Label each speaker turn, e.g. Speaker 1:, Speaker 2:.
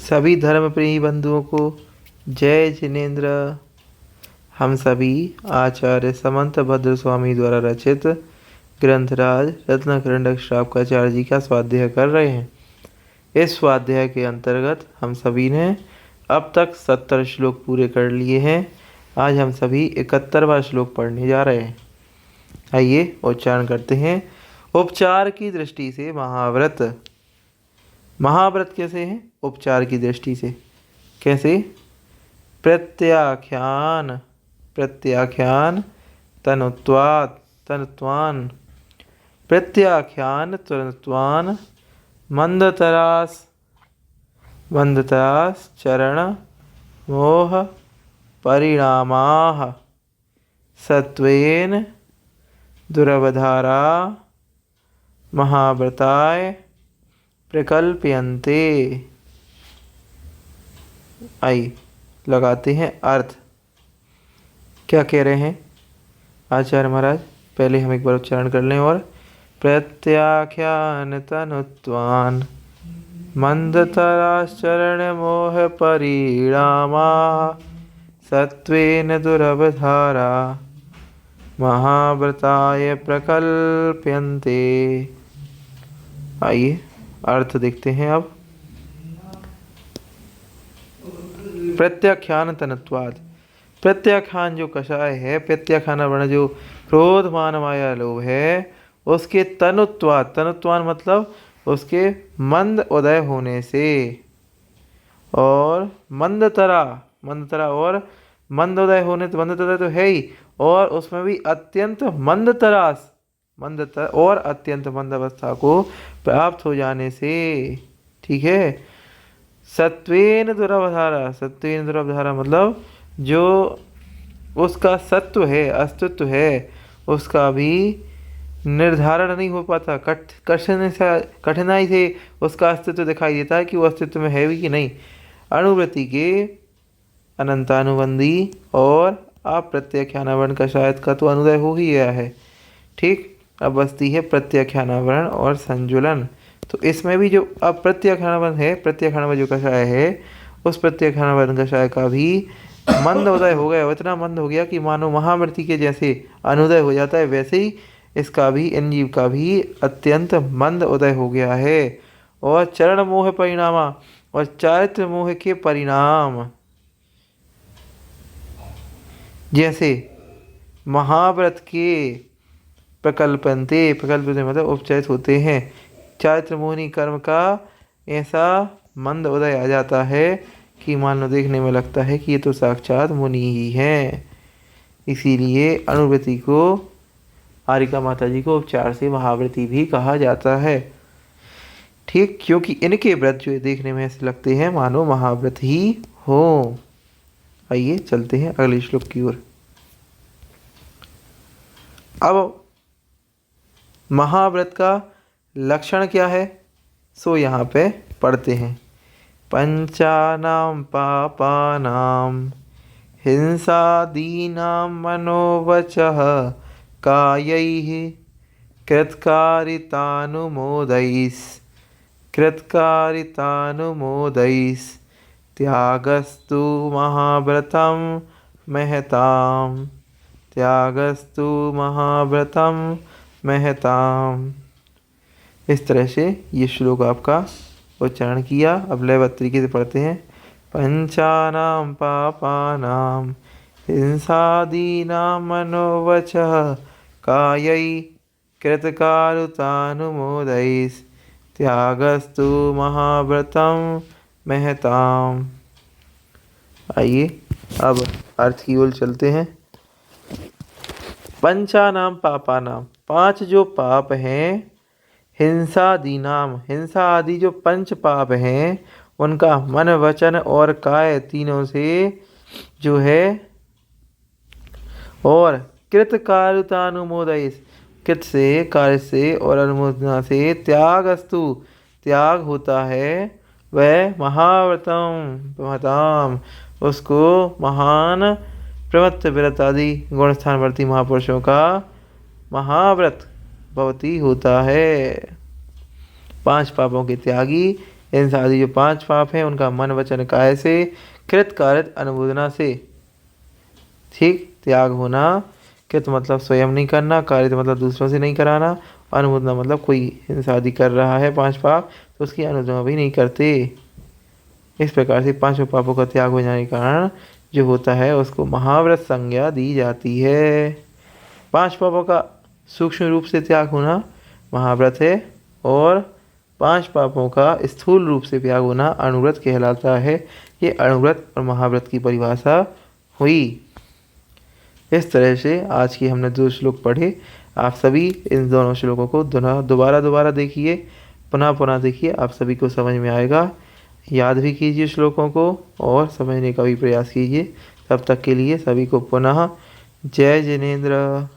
Speaker 1: सभी धर्म प्रेमी बंधुओं को जय जिनेन्द्र। हम सभी आचार्य समंत भद्र स्वामी द्वारा रचित ग्रंथराज रत्नखंडक श्रावकाचार्य जी का स्वाध्याय कर रहे हैं। इस स्वाध्याय के अंतर्गत हम सभी ने अब तक 70 श्लोक पूरे कर लिए हैं। आज हम सभी 71वां श्लोक पढ़ने जा रहे हैं। आइए उच्चारण करते हैं। उपचार की दृष्टि से महाव्रत। महाव्रत कैसे हैं? उपचार की दृष्टि से कैसे? प्रत्याख्यान, प्रत्याख्यान तनुत्वात्, तनुत्वान्, प्रत्याख्यान तनुत्वान्, मंदतरास, मंदतरास चरण मोह परिणामाः सत्वेन दुरवधारा महाव्रताय प्रकल्प्यन्ते। आई लगाते हैं अर्थ। क्या कह रहे हैं आचार्य महाराज? पहले हम एक बार उच्चारण कर लें। और प्रत्याख्यान तनुत्वान् मंदतराश्चरण मोह परिणामा सत्वेन दुरवधारा महाव्रताय प्रकल्प्यन्ते। आइए अर्थ देखते हैं अब। प्रत्याख्यान तनुत्वात्, प्रत्याख्यान जो कषाय है, प्रत्याख्यान वर्ण जो क्रोध मान माया लोभ है, उसके तनुत्वात्, तनुत्वान मतलब उसके मंद उदय होने से, और मंदतरा, मंदतरा और मंद उदय होने, तो मंदतरा तो है ही, और उसमें भी अत्यंत मंदतरास, मंदतर और अत्यंत मंद अवस्था को प्राप्त हो जाने से। ठीक है। सत्वेन दुरवधारा, सत्वेन दुरवधारा मतलब जो उसका सत्व है, अस्तित्व है, उसका भी निर्धारण नहीं हो पाता, कठिनाई से उसका अस्तित्व दिखाई देता है कि वो अस्तित्व में है भी कि नहीं। अणुवृत्ति के अनंतानुबंधी और अप्रत्याख्यानावरण का शायद का तो अनुदय हो ही गया है। ठीक। अब बचती है प्रत्याख्यानावरण और संजुलन। तो इसमें भी जो अप्रत्याख्यानावरण है, प्रत्याख्यानावरण जो कषाय है, उस प्रत्याख्यानावरण कषाय का भी मंद उदय हो गया। इतना मंद हो गया कि मानो महामृति के जैसे अनुदय हो जाता है, वैसे ही इसका भी, इन जीव का भी अत्यंत मंद उदय हो गया है। और चरण मोह परिणामा, और चारित्र मोह के परिणाम, जैसे महाव्रत के प्रकल्पन्ते, प्रकल्पन्ते मतलब उपचरित होते हैं, चारित्र मोहिनी कर्म का ऐसा मंद उदय आ जाता है कि मान लो देखने में लगता है कि ये तो साक्षात मुनि ही हैं। इसीलिए अणुव्रति को, आरिका माता जी को उपचार से महाव्रती भी कहा जाता है। ठीक। क्योंकि इनके व्रत जो देखने में ऐसे लगते हैं मानो महाव्रत ही हो। आइए चलते हैं अगले श्लोक की ओर। अब महाव्रत का लक्षण क्या है, सो यहाँ पे पढ़ते हैं। पंचानां पापानां हिंसादीनां मनोवचः कायैः कृत्कारितानुमोदैस् त्यागस्तु महाव्रतं महताम्, त्यागस्तु महाव्रतं महताम्। इस तरह से ये श्लोक आपका उच्चारण किया। अब लयबद्ध तरीके से पढ़ते हैं। पंचानां पापानां हिंसादीनां मनोवचः कायै कृतकारुतानुमोदैस् त्यागस्तु महाव्रतं महताम्। आइए अब अर्थ की ओर चलते हैं। पंचानाम पापानाम, 5 जो पाप हैं, हिंसादीनाम, हिंसा आदि जो 5 पाप हैं, उनका मन वचन और काय तीनों से जो है, और कृतकारुतानुमोदय, कृत से, कार्य से और अनुमोदना से त्यागस्तु, त्याग होता है, वह महाव्रतम महताम, उसको महान प्रमत्त व्रत आदि गुणस्थानवर्ती महापुरुषों का महाव्रत भवती होता है। 5 पापों के त्यागी इन आदि जो 5 पाप हैं उनका मन वचन काय से, कृत कार्यत अनुमोदना से, ठीक, त्याग होना। कृत मतलब स्वयं नहीं करना, कार्य मतलब दूसरों से नहीं कराना, अनुमोदना मतलब कोई हिंसा आदि कर रहा है 5 पाप तो उसकी अनुमोदना भी नहीं करते। इस प्रकार से 5 पापों का त्याग हो जाने के कारण जो होता है उसको महाव्रत संज्ञा दी जाती है। 5 पापों का सूक्ष्म रूप से त्याग होना महाव्रत है और 5 पापों का स्थूल रूप से त्याग होना अणुव्रत कहलाता है। ये अणुव्रत और महाव्रत की परिभाषा हुई। इस तरह से आज की हमने 2 श्लोक पढ़े। आप सभी इन दोनों श्लोकों को दोबारा देखिए, पुनः देखिए, आप सभी को समझ में आएगा। याद भी कीजिए श्लोकों को और समझने का भी प्रयास कीजिए। तब तक के लिए सभी को पुनः जय जिनेंद्र।